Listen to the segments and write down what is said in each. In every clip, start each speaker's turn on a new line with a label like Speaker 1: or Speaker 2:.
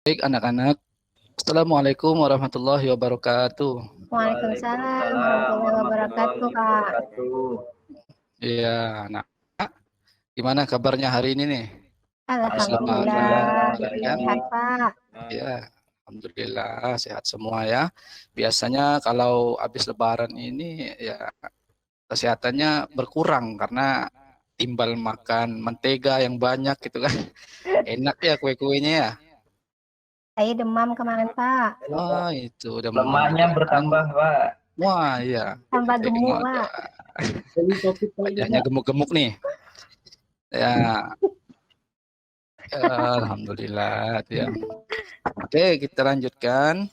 Speaker 1: Baik anak-anak, Assalamualaikum warahmatullahi wabarakatuh.
Speaker 2: Waalaikumsalam warahmatullahi wabarakatuh, Kak.
Speaker 1: Iya, anak. Gimana kabarnya hari ini nih? Habis Lebaran,
Speaker 2: Alhamdulillah,
Speaker 1: ya kan?
Speaker 2: sehat, Pak.
Speaker 1: Ya, alhamdulillah sehat semua ya. Biasanya kalau habis Lebaran ini ya kesehatannya berkurang karena timbal makan mentega yang banyak gitu kan. Enak ya kue-kuenya ya.
Speaker 2: Saya demam kemarin, Pak.
Speaker 1: Wah, itu udah
Speaker 3: Lemaknya
Speaker 1: kan.
Speaker 3: bertambah, Pak.
Speaker 1: Wah, iya.
Speaker 2: Tambah gemuk,
Speaker 1: Tengok
Speaker 2: Pak.
Speaker 1: wajahnya gemuk-gemuk nih. Ya, alhamdulillah ya. Oke, kita lanjutkan.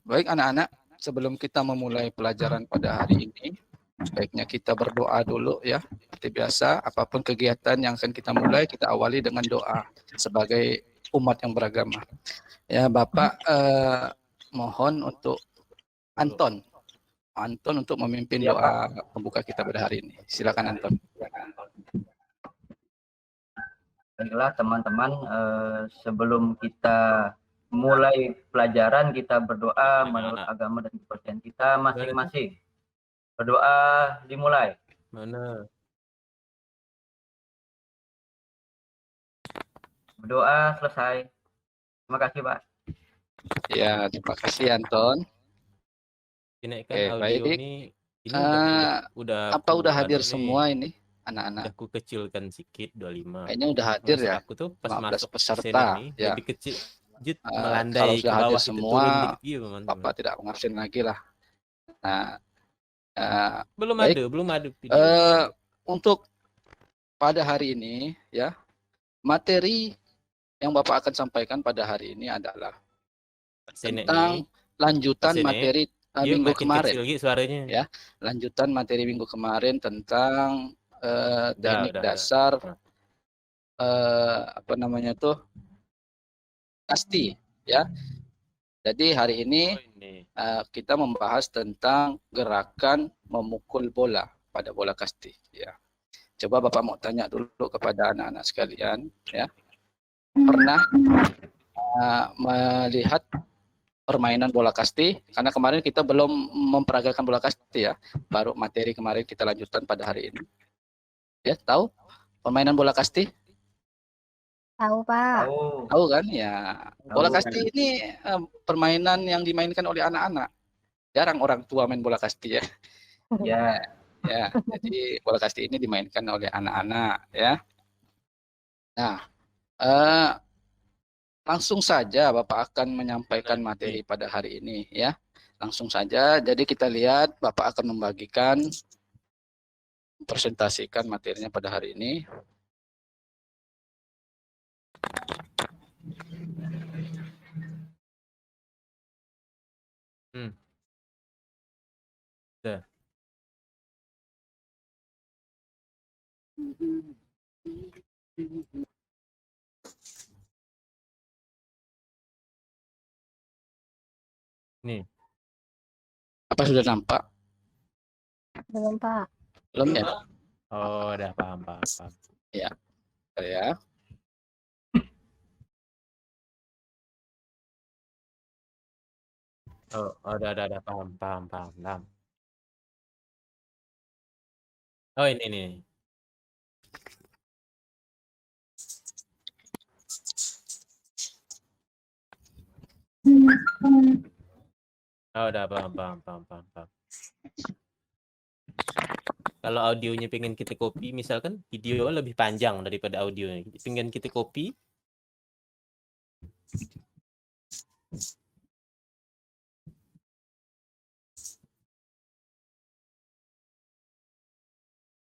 Speaker 1: Baik anak-anak, sebelum kita memulai pelajaran pada hari ini, sebaiknya kita berdoa dulu ya. Seperti biasa, apapun kegiatan yang akan kita mulai, kita awali dengan doa sebagai umat yang beragama. Ya, Bapak mohon untuk Anton untuk memimpin doa pembuka kita pada hari ini. Silakan Anton.
Speaker 3: Baiklah teman-teman, sebelum kita mulai pelajaran, kita berdoa menurut agama dan kepercayaan kita masing-masing. Berdoa dimulai.
Speaker 4: Mana?
Speaker 3: Berdoa selesai. Terima kasih, Pak.
Speaker 1: Ya, terima kasih Anton.
Speaker 4: Dinaikkan
Speaker 1: Oke,
Speaker 4: audio
Speaker 1: baik.
Speaker 4: ini
Speaker 1: udah hadir semua ini anak-anak.
Speaker 4: Udah aku kecilkan sedikit 25.
Speaker 1: Kayaknya udah hadir ya.
Speaker 4: Aku tuh pas
Speaker 1: 15
Speaker 4: masuk
Speaker 1: peserta
Speaker 4: sini
Speaker 1: ya.
Speaker 4: lebih kecil.
Speaker 1: Kalau
Speaker 4: Melandai ke
Speaker 1: sudah hadir
Speaker 4: bawah
Speaker 1: semua,
Speaker 4: turun gitu,
Speaker 1: Bapak tidak mengabsen lagi lah. Nah,
Speaker 4: belum
Speaker 1: baik.
Speaker 4: ada video.
Speaker 1: Untuk pada hari ini ya, materi yang Bapak akan sampaikan pada hari ini adalah tentang lanjutan materi minggu kemarin. Ya, lanjutan materi minggu kemarin tentang teknik dasar kasti ya. Jadi hari ini kita membahas tentang gerakan memukul bola pada bola kasti ya. Coba Bapak mau tanya dulu kepada anak-anak sekalian ya. Pernah melihat permainan bola kasti? Karena kemarin kita belum memperagakan bola kasti ya. Baru materi kemarin kita lanjutkan pada hari ini. Ya, tahu permainan bola kasti?
Speaker 2: Tahu, Pak.
Speaker 1: Tahu kan ya. Bola kasti ini permainan yang dimainkan oleh anak-anak. Jarang orang tua main bola kasti ya. Ya, jadi bola kasti ini dimainkan oleh anak-anak ya. Nah, langsung saja Bapak akan menyampaikan materi pada hari ini ya. Langsung saja. Jadi kita lihat Bapak akan membagikan presentasikan materinya pada hari ini.
Speaker 4: Nih.
Speaker 1: Apa sudah nampak?
Speaker 2: Belum, Pak.
Speaker 1: Belum ya?
Speaker 4: Oh, udah paham.
Speaker 1: Ya. Ya.
Speaker 4: Oh, udah paham. Oh, ini. Oh, udah paham. Kalau audionya pengen kita copy, misalkan video lebih panjang daripada audionya. Pengen kita copy.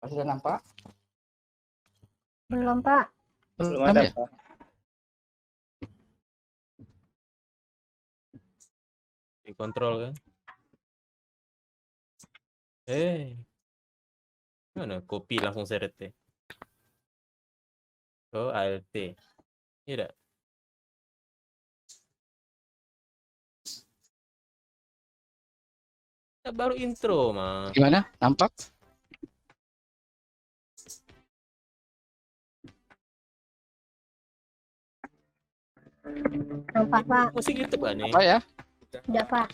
Speaker 1: Sudah nampak?
Speaker 2: Belum, Pak.
Speaker 3: Belum ada, Pak.
Speaker 4: Dikontrol kan? Mana copy langsung seret deh. Oh, ALT. Tidak. Baru intro mah.
Speaker 1: Gimana? Nampak?
Speaker 2: Nampak Pak.
Speaker 4: Musik gitu Pak nih.
Speaker 1: Apa ya?
Speaker 2: Udah Pak.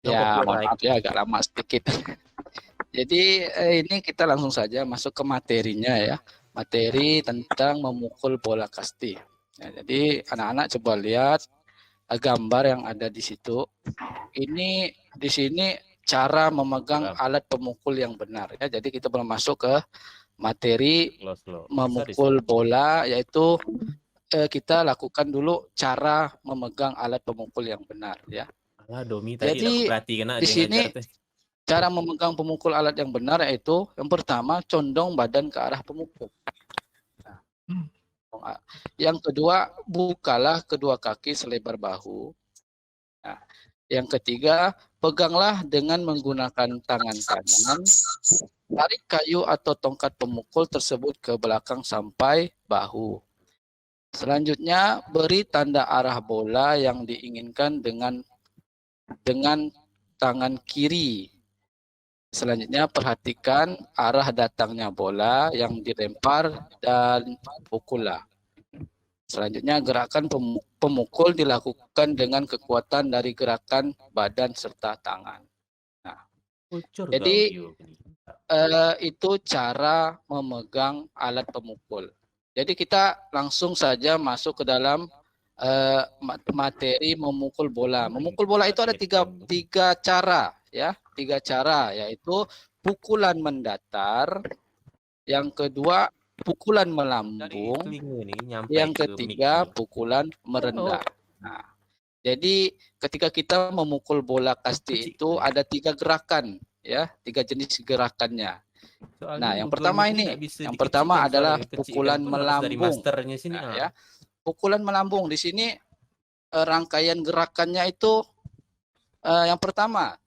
Speaker 1: Ya,
Speaker 4: Oke,
Speaker 1: mohon
Speaker 4: baik.
Speaker 1: maaf ya agak lama sedikit. Jadi ini kita langsung saja masuk ke materinya ya. Materi tentang memukul bola kasti. Ya, jadi anak-anak coba lihat gambar yang ada di situ. Ini di sini cara memegang alat pemukul yang benar ya. Jadi kita belum masuk ke materi
Speaker 4: Slow.
Speaker 1: memukul bola, yaitu kita lakukan dulu cara memegang alat pemukul yang benar ya.
Speaker 4: Alah, Domi tadi
Speaker 1: Jadi,
Speaker 4: aku perhatikan
Speaker 1: di sini
Speaker 4: teh.
Speaker 1: cara memegang pemukul alat yang benar yaitu yang pertama condong badan ke arah pemukul. Nah, yang kedua bukalah kedua kaki selebar bahu. Nah, yang ketiga peganglah dengan menggunakan tangan kanan. Tarik kayu atau tongkat pemukul tersebut ke belakang sampai bahu. Selanjutnya beri tanda arah bola yang diinginkan dengan tangan kiri. Selanjutnya perhatikan arah datangnya bola yang dilempar dan pukullah. Selanjutnya gerakan pemukul dilakukan dengan kekuatan dari gerakan badan serta tangan. Nah, jadi itu cara memegang alat pemukul. Jadi kita langsung saja masuk ke dalam materi memukul bola. Memukul bola itu ada tiga cara ya, tiga cara yaitu pukulan mendatar, yang kedua pukulan melambung, yang ketiga pukulan merendah. Nah, jadi ketika kita memukul bola kasti itu ada tiga gerakan ya, tiga jenis gerakannya. Nah, yang pertama ini, yang pertama adalah pukulan melambung. Nah, ya, pukulan melambung di sini rangkaian gerakannya itu yang pertama,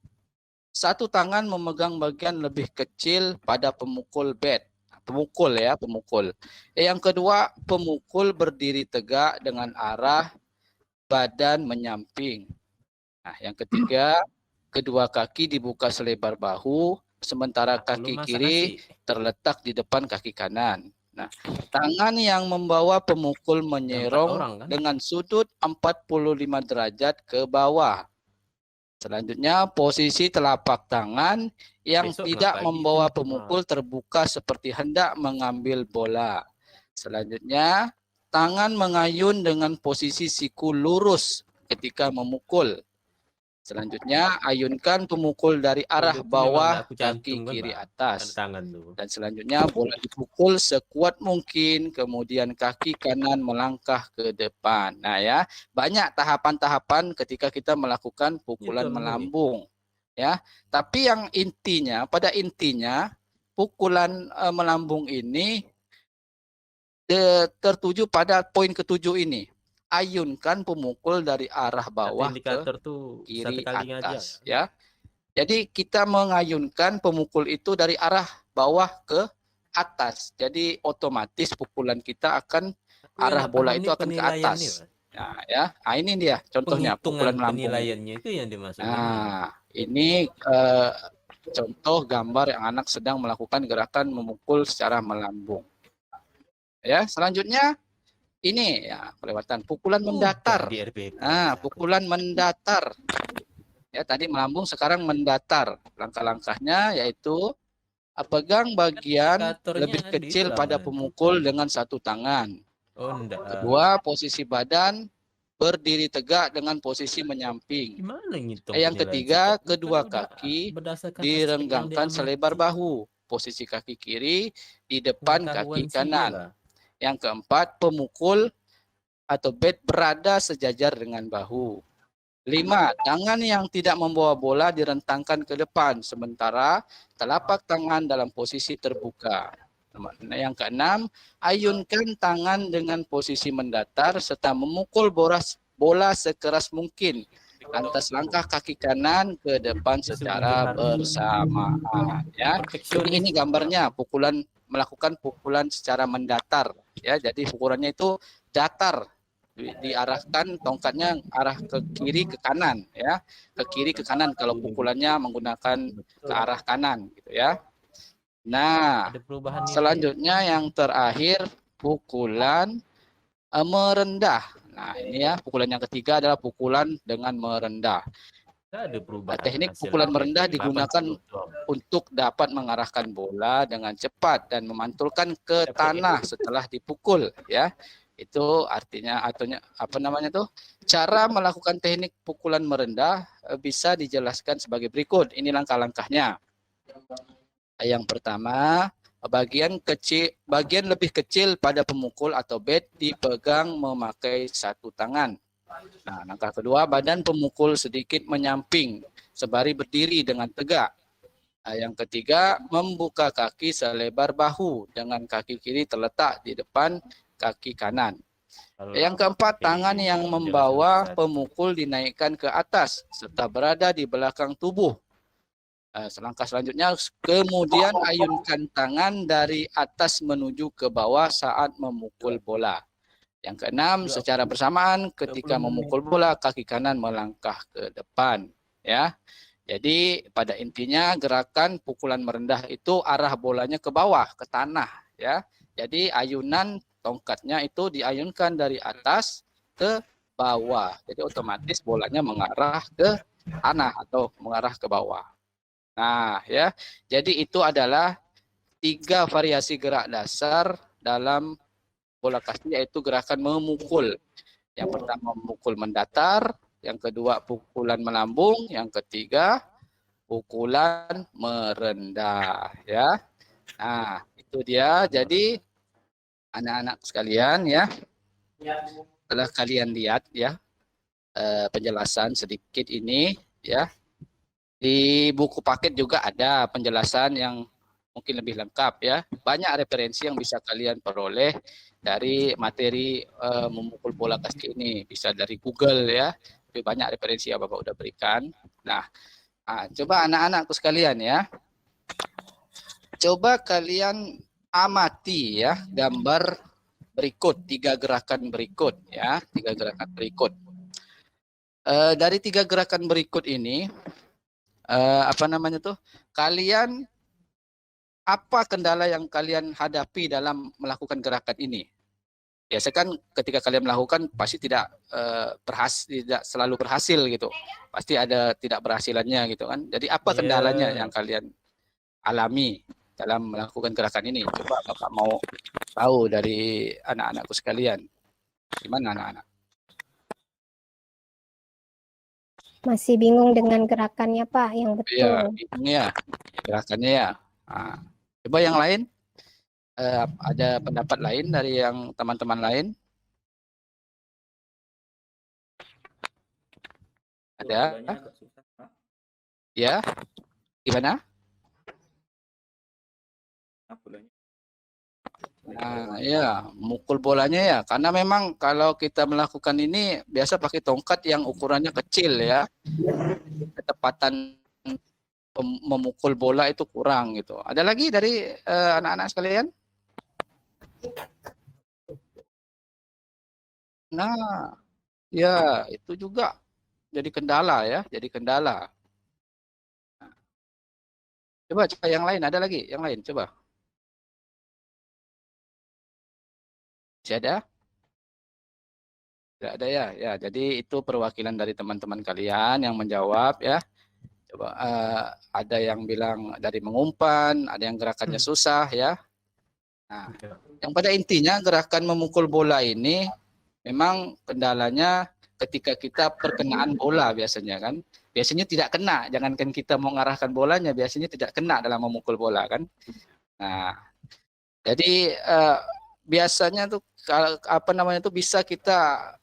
Speaker 1: satu tangan memegang bagian lebih kecil pada pemukul bat. Pemukul ya, pemukul. Yang kedua, pemukul berdiri tegak dengan arah badan menyamping. Nah, yang ketiga, kedua kaki dibuka selebar bahu, sementara kaki kiri terletak di depan kaki kanan. Nah, tangan yang membawa pemukul menyerong dengan sudut 45 derajat ke bawah. Selanjutnya, posisi telapak tangan yang tidak membawa pemukul terbuka seperti hendak mengambil bola. Selanjutnya, tangan mengayun dengan posisi siku lurus ketika memukul. Selanjutnya, ayunkan pemukul dari arah bawah kaki kiri atas. Dan selanjutnya, bola dipukul sekuat mungkin, kemudian kaki kanan melangkah ke depan. Nah ya, banyak tahapan-tahapan ketika kita melakukan pukulan melambung. Ya, tapi yang intinya, pada intinya, pukulan melambung ini tertuju pada poin ketujuh ini. Ayunkan pemukul dari arah bawah ke kiri atas ya. Jadi kita mengayunkan pemukul itu dari arah bawah ke atas. Jadi otomatis pukulan kita akan arah bola itu akan ke atas. Nah, ya. Nah, ini dia contohnya pukulan melambung.
Speaker 4: Itu yang dimaksud.
Speaker 1: Nah, ini contoh gambar yang anak sedang melakukan gerakan memukul secara melambung. Ya, selanjutnya ini ya kelewatan pukulan mendatar. Nah, pukulan mendatar. Ya, tadi melambung, sekarang mendatar. Langkah-langkahnya yaitu pegang bagian lebih kecil pada pemukul dengan satu tangan. Kedua, posisi badan berdiri tegak dengan posisi menyamping. Yang ketiga, kedua kaki direnggangkan selebar bahu. Posisi kaki kiri di depan kaki kanan. Yang keempat, pemukul atau bat berada sejajar dengan bahu. 5. Tangan yang tidak membawa bola direntangkan ke depan, sementara telapak tangan dalam posisi terbuka. Yang keenam, ayunkan tangan dengan posisi mendatar serta memukul bola sekeras mungkin lantas langkah kaki kanan ke depan secara bersamaan. Ya, ini gambarnya melakukan pukulan secara mendatar. Ya, jadi pukulannya itu datar, diarahkan tongkatnya arah ke kiri ke kanan, ya, ke kiri ke kanan kalau pukulannya menggunakan ke arah kanan, gitu ya. Nah, selanjutnya yang terakhir pukulan merendah. Nah, ini ya, pukulan yang ketiga adalah pukulan dengan merendah.
Speaker 4: Ada perubahan.
Speaker 1: Teknik
Speaker 4: hasil
Speaker 1: pukulan merendah
Speaker 4: rating
Speaker 1: digunakan
Speaker 4: 80.
Speaker 1: untuk dapat mengarahkan bola dengan cepat dan memantulkan ke tanah setelah dipukul, ya. Itu artinya apa namanya tuh? Cara melakukan teknik pukulan merendah bisa dijelaskan sebagai berikut. Ini langkah-langkahnya. Yang pertama, bagian lebih kecil pada pemukul atau bat dipegang memakai satu tangan. Nah, langkah kedua, badan pemukul sedikit menyamping sembari berdiri dengan tegak. Nah, yang ketiga, membuka kaki selebar bahu dengan kaki kiri terletak di depan kaki kanan. Yang keempat, tangan yang membawa pemukul dinaikkan ke atas serta berada di belakang tubuh. Selangkah selanjutnya, kemudian ayunkan tangan dari atas menuju ke bawah saat memukul bola. Yang keenam, secara bersamaan ketika memukul bola, kaki kanan melangkah ke depan. Ya, jadi pada intinya gerakan pukulan merendah itu arah bolanya ke bawah, ke tanah. Ya, jadi ayunan tongkatnya itu diayunkan dari atas ke bawah. Jadi otomatis bolanya mengarah ke tanah atau mengarah ke bawah. Nah, ya, jadi itu adalah 3 variasi gerak dasar dalam bola kasti, yaitu gerakan memukul. Yang pertama memukul mendatar, yang kedua pukulan melambung, yang ketiga pukulan merendah, ya. Nah, itu dia. Jadi anak-anak sekalian, ya, setelah kalian lihat ya penjelasan sedikit ini, ya, di buku paket juga ada penjelasan yang mungkin lebih lengkap, ya. Banyak referensi yang bisa kalian peroleh dari materi memukul bola kasti ini. Bisa dari Google, ya. Tapi banyak referensi yang Bapak udah berikan. Nah, coba anak-anakku sekalian, ya. Coba kalian amati ya gambar berikut, 3 gerakan berikut, ya. 3 gerakan berikut. Dari 3 gerakan berikut ini, apa namanya tuh? Kalian apa kendala yang kalian hadapi dalam melakukan gerakan ini? Biasa kan ketika kalian melakukan pasti tidak tidak selalu berhasil gitu. Pasti ada tidak berhasilannya gitu kan. Jadi apa kendalanya yang kalian alami dalam melakukan gerakan ini? Coba Bapak mau tahu dari anak-anakku sekalian. Gimana anak-anak?
Speaker 2: Masih bingung dengan gerakannya, Pak, yang betul.
Speaker 1: Iya, bingung ya gerakannya ya. Nah, coba yang lain, ada pendapat lain dari yang teman-teman lain? Ada? Ya, gimana? Nah, ya, mukul bolanya ya. Karena memang kalau kita melakukan ini biasa pakai tongkat yang ukurannya kecil ya. Ketepatan memukul bola itu kurang gitu. Ada lagi dari anak-anak sekalian? Nah, ya itu juga jadi kendala ya, jadi kendala. Coba yang lain, ada lagi yang lain, coba. Masih ada? Tidak ada ya. Ya, jadi itu perwakilan dari teman-teman kalian yang menjawab ya. Coba ada yang bilang dari mengumpan, ada yang gerakannya susah ya. Nah, yang pada intinya gerakan memukul bola ini memang kendalanya ketika kita perkenaan bola biasanya kan. Biasanya tidak kena, jangankan kita mau mengarahkan bolanya, biasanya tidak kena dalam memukul bola kan. Nah, jadi biasanya tuh apa namanya tuh bisa kita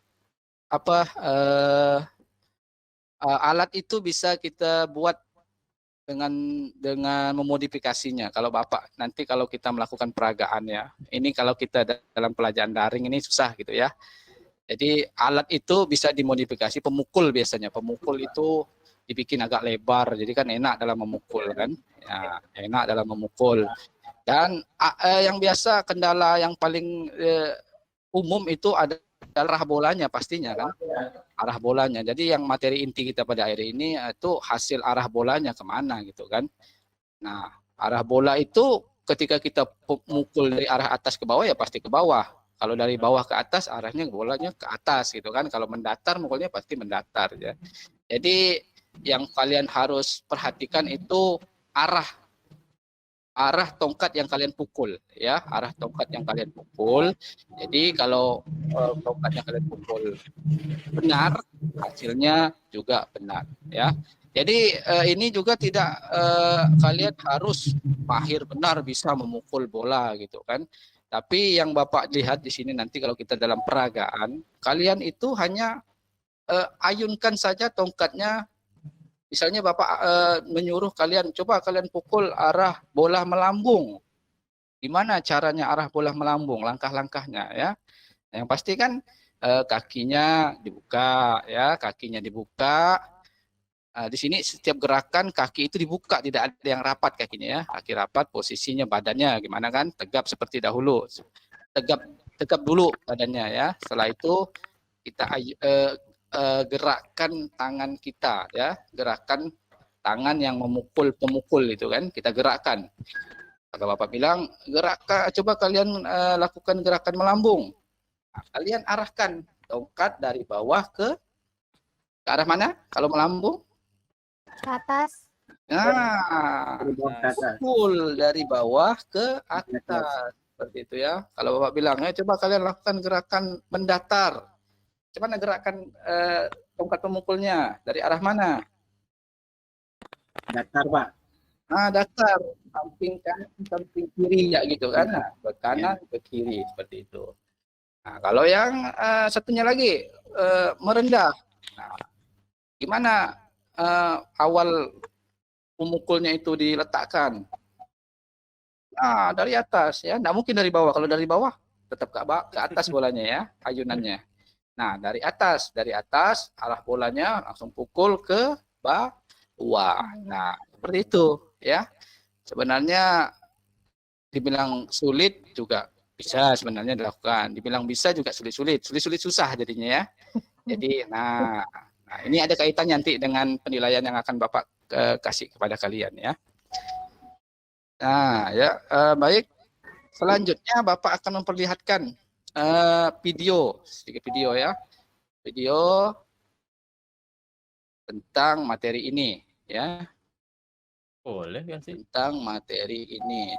Speaker 1: alat itu bisa kita buat dengan memodifikasinya. Kalau Bapak nanti kalau kita melakukan peragaan ya, ini kalau kita dalam pelajaran daring ini susah gitu ya. Jadi alat itu bisa dimodifikasi, pemukul biasanya. Pemukul itu dibikin agak lebar, jadi kan enak dalam memukul kan. Ya, enak dalam memukul. Dan yang biasa kendala yang paling umum itu ada arah bolanya pastinya kan. Arah bolanya. Jadi yang materi inti kita pada hari ini itu hasil arah bolanya kemana gitu kan. Nah, arah bola itu ketika kita mukul dari arah atas ke bawah ya pasti ke bawah. Kalau dari bawah ke atas arahnya bolanya ke atas gitu kan. Kalau mendatar mukulnya pasti mendatar ya. Jadi yang kalian harus perhatikan itu arah tongkat yang kalian pukul ya, arah tongkat yang kalian pukul. Jadi kalau tongkat yang kalian pukul benar, hasilnya juga benar ya. Jadi ini juga tidak kalian harus mahir benar bisa memukul bola gitu kan. Tapi yang Bapak lihat di sini nanti kalau kita dalam peragaan, kalian itu hanya ayunkan saja tongkatnya. Misalnya Bapak menyuruh kalian, coba kalian pukul arah bola melambung. Gimana caranya arah bola melambung, langkah-langkahnya ya. Yang pasti kan kakinya dibuka ya, kakinya dibuka. Di sini setiap gerakan kaki itu dibuka, tidak ada yang rapat kakinya ya. Kaki rapat, posisinya badannya gimana kan? Tegap seperti dahulu. Tegap dulu badannya ya. Setelah itu kita gerakkan tangan kita ya, gerakan tangan yang memukul pemukul itu kan kita gerakkan. Kalau Bapak bilang gerakkan, coba kalian lakukan gerakan melambung. Nah, kalian arahkan tongkat dari bawah ke arah mana? Kalau melambung?
Speaker 2: Ke atas.
Speaker 1: Nah, pukul dari bawah ke atas seperti itu ya. Kalau Bapak bilang, coba kalian lakukan gerakan mendatar. Cuman gerakan tongkat pemukulnya dari arah mana?
Speaker 5: Datar, Pak.
Speaker 1: Nah, datar, samping kanan, samping kiri ya gitu kan. Nah, ke kanan, ke kiri seperti itu. Nah, kalau yang satunya lagi merendah. Nah, gimana awal pemukulnya itu diletakkan? Nah, dari atas ya. Nggak mungkin dari bawah. Kalau dari bawah tetap ke atas bolanya ya, ayunannya. Nah, dari atas arah bolanya langsung pukul ke bawah. Nah, seperti itu ya. Sebenarnya dibilang sulit juga bisa sebenarnya dilakukan. Dibilang bisa juga sulit-sulit. Sulit-sulit susah jadinya ya. Jadi, nah ini ada kaitannya nanti dengan penilaian yang akan Bapak kasih kepada kalian ya. Nah, ya baik. Selanjutnya Bapak akan memperlihatkan video, sedikit video ya. Video tentang materi ini ya,
Speaker 4: Boleh kan sih?
Speaker 1: tentang materi ini.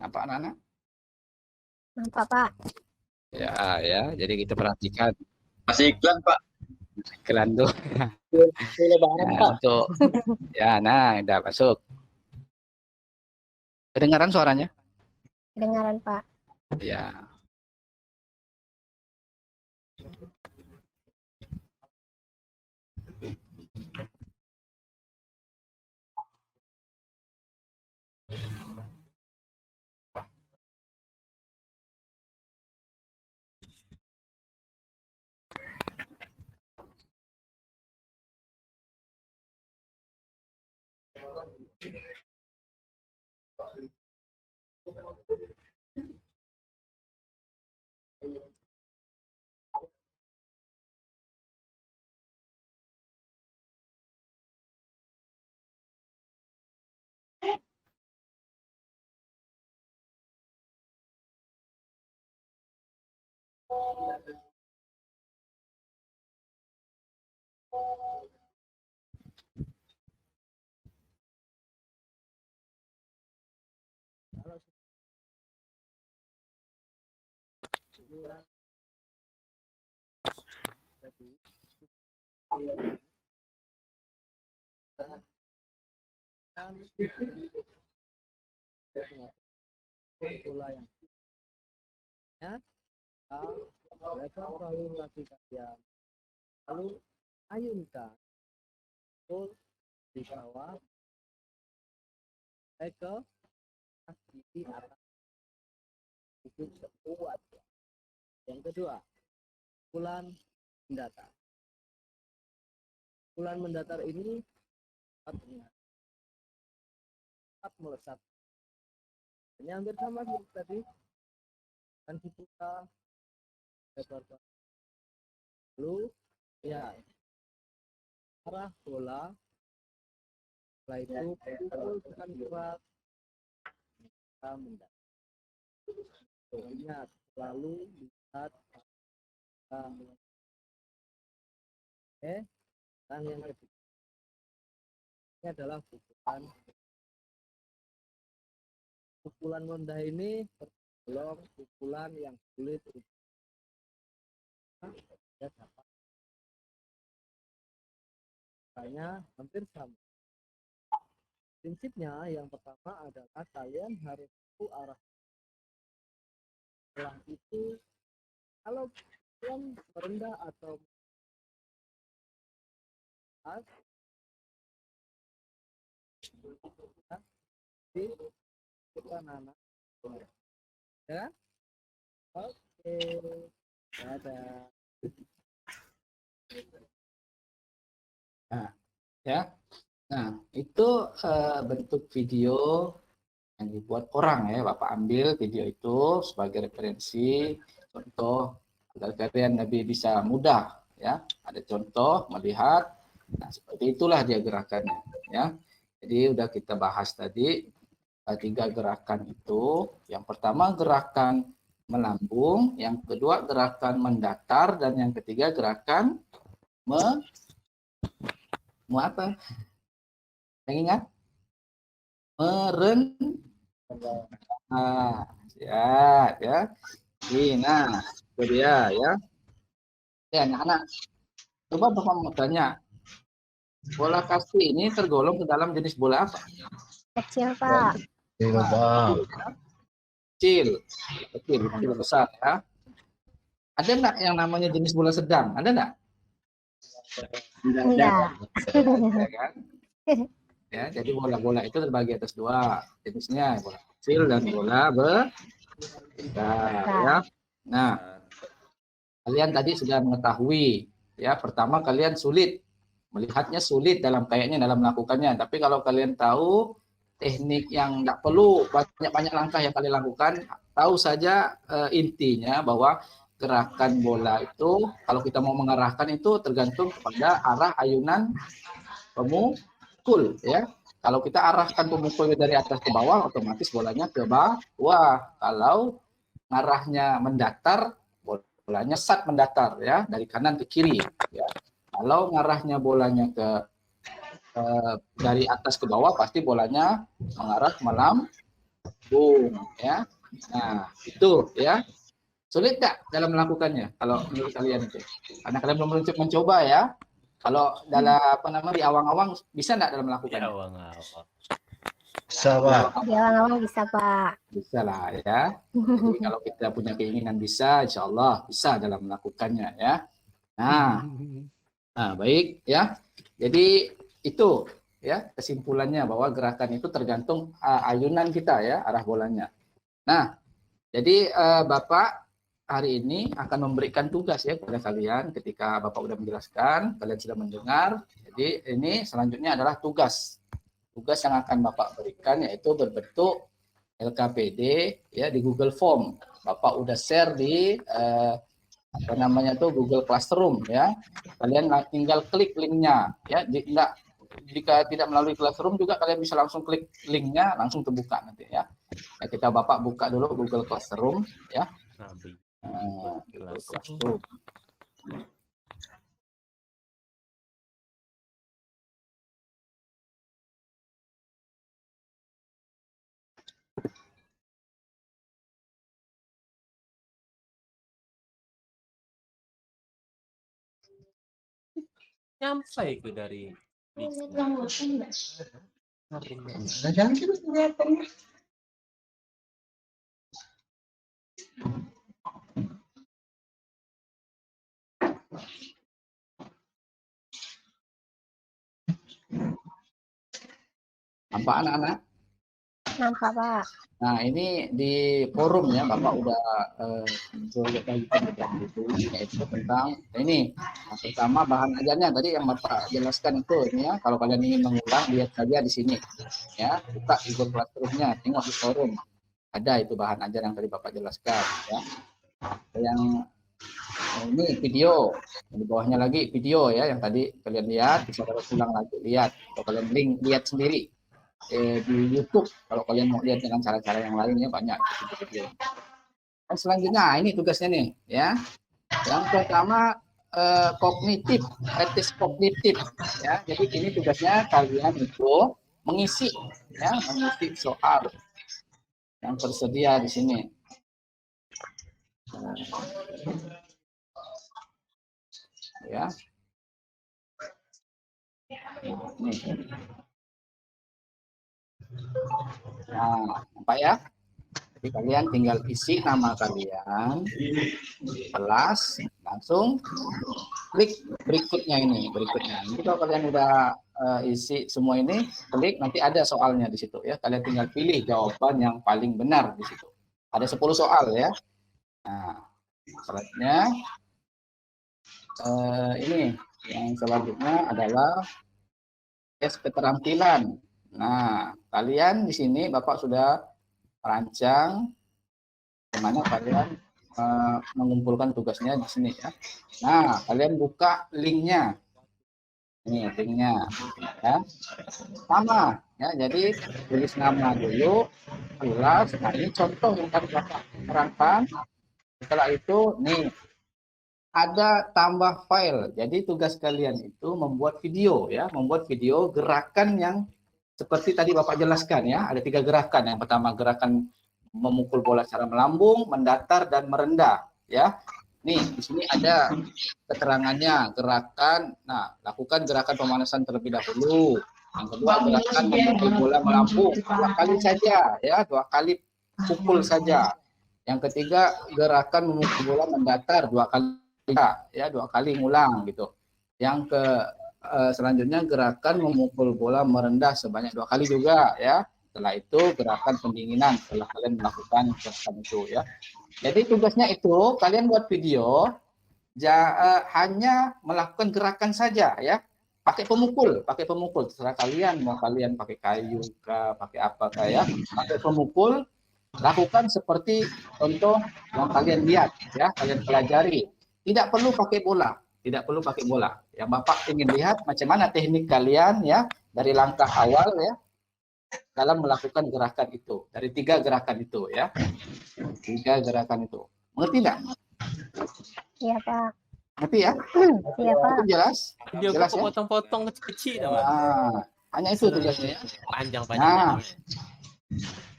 Speaker 1: Nampak anak-anak?
Speaker 2: Nampak, Pak.
Speaker 1: Ya, jadi kita perhatikan
Speaker 5: Masih iklan, Pak.
Speaker 1: iklan tuh.
Speaker 5: Lebaran,
Speaker 1: Ya,
Speaker 5: Pak.
Speaker 1: untuk nah, udah masuk. Kedengaran suaranya?
Speaker 2: Kedengaran, Pak.
Speaker 1: Ya.
Speaker 6: pola yang ya, lebar bahu kaki kalian, lalu ayunkan betul di bawah, ke kaki di atas, itu sekuat. Yang kedua, pukulan mendatar. Pukulan mendatar ini cepat melesat. Ini hampir sama seperti tadi, kan dibuka lebar bahu. Lalu ya arah bola, setelah itu pukul tekan kuat, kita mendatar. Ingat selalu lihat dan yang ketiga ini adalah pukulan rendah ini tergolong pukulan yang sulit untuk ya, dapat hanya hampir sama. Prinsipnya yang pertama adalah kalian harus tahu arah. Setelah itu kalau kalian merendah atau kita nana ya, oke, dadah.
Speaker 1: Nah, ya. Nah, itu bentuk video yang dibuat orang ya. Bapak ambil video itu sebagai referensi, contoh agar kalian lebih bisa mudah ya. Ada contoh melihat. Nah, seperti itulah dia gerakannya ya. Jadi udah kita bahas tadi 3 gerakan itu. Yang pertama gerakan melambung, yang kedua gerakan mendatar, dan yang ketiga gerakan apa? Yang ingat? Ya. Nah, itu dia ya. Ya, anak-anak. Coba Bapak mau tanya. Bola kasti ini tergolong ke dalam jenis bola apa?
Speaker 2: Kecil, Pak.
Speaker 1: Kecil besar ya. Ada enggak yang namanya jenis bola sedang? Ada enggak?
Speaker 2: Enggak.
Speaker 1: Ya kan? Ya, jadi bola-bola itu terbagi atas 2 jenisnya, bola kecil dan bola besar ya. Nah, kalian tadi sudah mengetahui ya, pertama kalian melihatnya sulit dalam melakukannya, tapi kalau kalian tahu teknik yang enggak perlu banyak-banyak langkah yang kalian lakukan, tahu saja intinya bahwa gerakan bola itu kalau kita mau mengarahkan itu tergantung kepada arah ayunan pemukul ya. Kalau kita arahkan pemukulnya dari atas ke bawah, otomatis bolanya ke bawah. Kalau arahnya mendatar, bolanya sat mendatar ya, dari kanan ke kiri ya. Kalau ngarahnya bolanya dari atas ke bawah, pasti bolanya mengarah melambung ya. Nah, itu ya. Sulit nggak dalam melakukannya kalau menurut kalian itu? Karena kalian belum mencoba ya. Kalau dalam di awang-awang bisa nggak dalam melakukannya?
Speaker 4: Di awang-awang.
Speaker 5: Bisa, Pak.
Speaker 2: Di awang-awang bisa, Pak.
Speaker 1: Bisa lah ya. Jadi kalau kita punya keinginan bisa, insya Allah bisa dalam melakukannya ya. Nah, baik ya. Jadi itu ya kesimpulannya bahwa gerakan itu tergantung ayunan kita ya, arah bolanya. Nah, jadi Bapak hari ini akan memberikan tugas ya kepada kalian. Ketika Bapak sudah menjelaskan, kalian sudah mendengar. Jadi ini selanjutnya adalah tugas yang akan Bapak berikan, yaitu berbentuk LKPD ya di Google Form. Bapak udah share di Google Classroom ya. Kalian tinggal klik linknya ya. Jika tidak melalui Classroom juga kalian bisa langsung klik linknya, langsung terbuka nanti ya. Kita Bapak buka dulu Google Classroom ya. Google Classroom.
Speaker 4: Nyampe itu dari
Speaker 1: Nampak anak-anak?
Speaker 2: Nampak, Pak.
Speaker 1: Nah, ini di forum ya, Bapak udah yaitu tentang ini. Nah, pertama bahan ajarnya tadi yang Bapak jelaskan itu ini ya. Kalau kalian ingin mengulang, lihat saja di sini ya. Buka Google Classroom-nya, tengok di forum. Ada itu bahan ajar yang tadi Bapak jelaskan ya. Yang ini video, di bawahnya lagi video ya, yang tadi kalian lihat, bisa terus ulang lagi lihat. Kalau kalian link lihat sendiri di YouTube, kalau kalian mau lihat dengan cara-cara yang lainnya banyak video. Dan selanjutnya ini tugasnya nih ya. Yang pertama kognitif, etis kognitif ya. Jadi ini tugasnya kalian itu mengisi ya, mengisi soal yang tersedia di sini. Ya. Nih. Nah, nampak ya? Jadi kalian tinggal isi nama kalian, kelas, langsung klik berikutnya ini, berikutnya. Jadi kalau kalian udah isi semua ini, klik, nanti ada soalnya di situ ya. Kalian tinggal pilih jawaban yang paling benar di situ. Ada 10 soal ya. Nah, selanjutnya ini yang selanjutnya adalah tes keterampilan. Nah, kalian di sini Bapak sudah merancang bagaimana kalian mengumpulkan tugasnya di sini ya. Nah, kalian buka linknya. Ini linknya ya. Sama ya, jadi tulis nama dulu, kelas. Nah, ini contoh yang tadi Bapak terangkan. Setelah itu nih ada tambah file. Jadi tugas kalian itu membuat video ya, membuat video gerakan yang seperti tadi Bapak jelaskan ya, ada 3 gerakan. Yang pertama gerakan memukul bola secara melambung, mendatar, dan merendah. Ya, nih di sini ada keterangannya gerakan. Nah, lakukan gerakan pemanasan terlebih dahulu. Yang kedua gerakan memukul bola melambung 2 kali saja, ya 2 kali pukul saja. Yang ketiga gerakan memukul bola mendatar 2 kali, ya 2 kali ngulang gitu. Yang selanjutnya gerakan memukul bola merendah sebanyak 2 kali juga ya. Setelah itu gerakan pendinginan setelah kalian melakukan gerakan itu ya. Jadi tugasnya itu kalian buat video hanya melakukan gerakan saja ya. Pakai pemukul terserah kalian, mau kalian pakai kayu kah, pakai apa kah ya. Pakai pemukul, lakukan seperti contoh yang kalian lihat ya, kalian pelajari. Tidak perlu pakai bola. Tidak perlu pakai bola. Yang Bapak ingin lihat macam mana teknik kalian ya dari langkah awal ya dalam melakukan gerakan itu. Dari 3 gerakan itu ya. 3 gerakan itu. Mengerti enggak?
Speaker 2: Iya, Pak.
Speaker 1: Ngerti ya?
Speaker 2: Iya, Pak.
Speaker 1: Itu jelas?
Speaker 4: Video
Speaker 1: Jelas ya?
Speaker 4: potong-potong kecil-kecil namanya.
Speaker 1: Nah, hanya itu tugasnya ya.
Speaker 4: Panjang-panjang.
Speaker 1: Nah,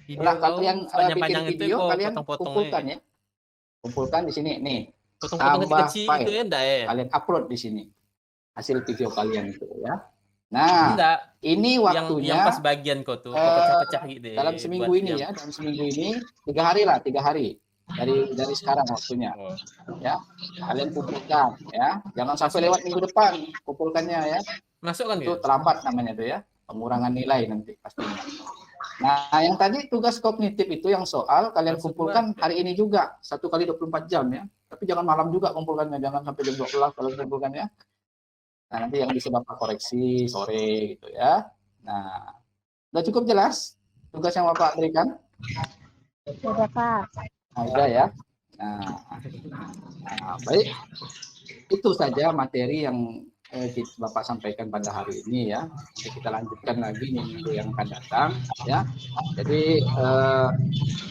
Speaker 4: Video
Speaker 1: setelah kalian bikin
Speaker 4: panjang-panjang itu
Speaker 1: video,
Speaker 4: kok
Speaker 1: kalian
Speaker 4: potong-potong
Speaker 1: kumpulkan ya. Kumpulkan di sini nih.
Speaker 4: Potong-potong
Speaker 1: Tambah
Speaker 4: kecil
Speaker 1: file.
Speaker 4: itu ya enggak ya?
Speaker 1: Kalian upload di sini hasil video kalian itu ya. Nah,
Speaker 4: Enggak.
Speaker 1: ini
Speaker 4: Yang
Speaker 1: waktunya
Speaker 4: pas bagian kok tuh pecah-pecah gitu ya.
Speaker 1: dalam seminggu
Speaker 4: buat
Speaker 1: ini
Speaker 4: yang-
Speaker 1: ya, dalam seminggu ini 3 hari lah, 3 hari dari sekarang waktunya
Speaker 4: Oh.
Speaker 1: ya. Kalian kumpulkan ya, jangan sampai lewat minggu depan kumpulkannya ya.
Speaker 4: Masuk kan
Speaker 1: Itu
Speaker 4: gitu?
Speaker 1: terlambat namanya itu ya, pengurangan nilai nanti pastinya. Nah, yang tadi tugas kognitif itu yang soal kalian kumpulkan hari ini juga 1 kali 24 jam ya. Tapi jangan malam juga kumpulkannya, jangan sampai jam 12 kalau kumpulkannya. Nah, nanti yang bisa Bapak koreksi sore gitu ya. Nah, udah cukup jelas tugas yang Bapak berikan?
Speaker 2: Iya, Pak.
Speaker 1: Nah, udah ya. Nah, baik. Itu saja materi yang Bapak sampaikan pada hari ini ya. Jadi kita lanjutkan lagi minggu yang akan datang ya. Jadi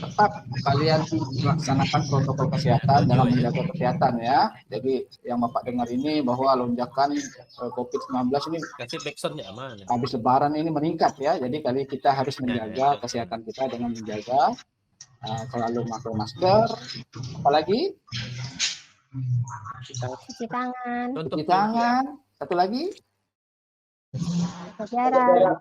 Speaker 1: tetap kalian melaksanakan protokol kesehatan dalam menjaga kesehatan ya. Jadi yang Bapak dengar ini bahwa lonjakan COVID-19 ini
Speaker 4: Kasih backsoundnya mana?
Speaker 1: habis lebaran ini meningkat ya. Jadi kali kita harus menjaga kesehatan kita dengan menjaga selalu pakai masker. Apalagi
Speaker 2: Cuci tangan.
Speaker 4: Untuk
Speaker 1: cuci tangan. Satu lagi
Speaker 2: Sejarah.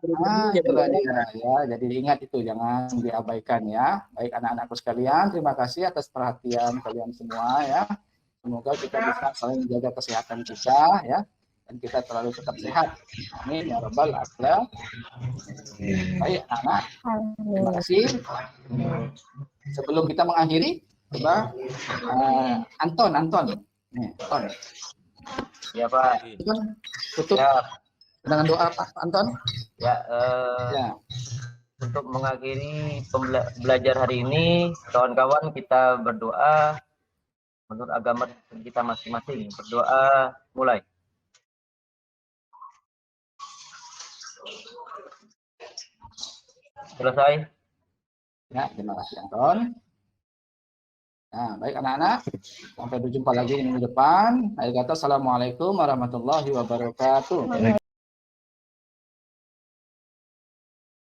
Speaker 1: Itulah dia ya. Jadi ingat itu, jangan diabaikan ya. Baik anak-anakku sekalian, terima kasih atas perhatian kalian semua ya. Semoga kita bisa saling menjaga kesehatan kita ya, dan kita selalu tetap sehat. Amin ya rabbal alamin. Baik anak, terima kasih. Sebelum kita mengakhiri, coba Anton. Nih, Anton.
Speaker 3: Ya Pak.
Speaker 1: Anton, tutup
Speaker 3: Ya,
Speaker 1: dengan doa Pak Anton.
Speaker 3: ya,
Speaker 1: Ya.
Speaker 3: untuk mengakhiri belajar hari ini, kawan-kawan kita berdoa menurut agama kita masing-masing. Berdoa, mulai. Selesai.
Speaker 1: Ya, terima kasih Anton. Nah, baik anak-anak, sampai berjumpa lagi minggu depan. Akhir kata, assalamualaikum warahmatullahi wabarakatuh.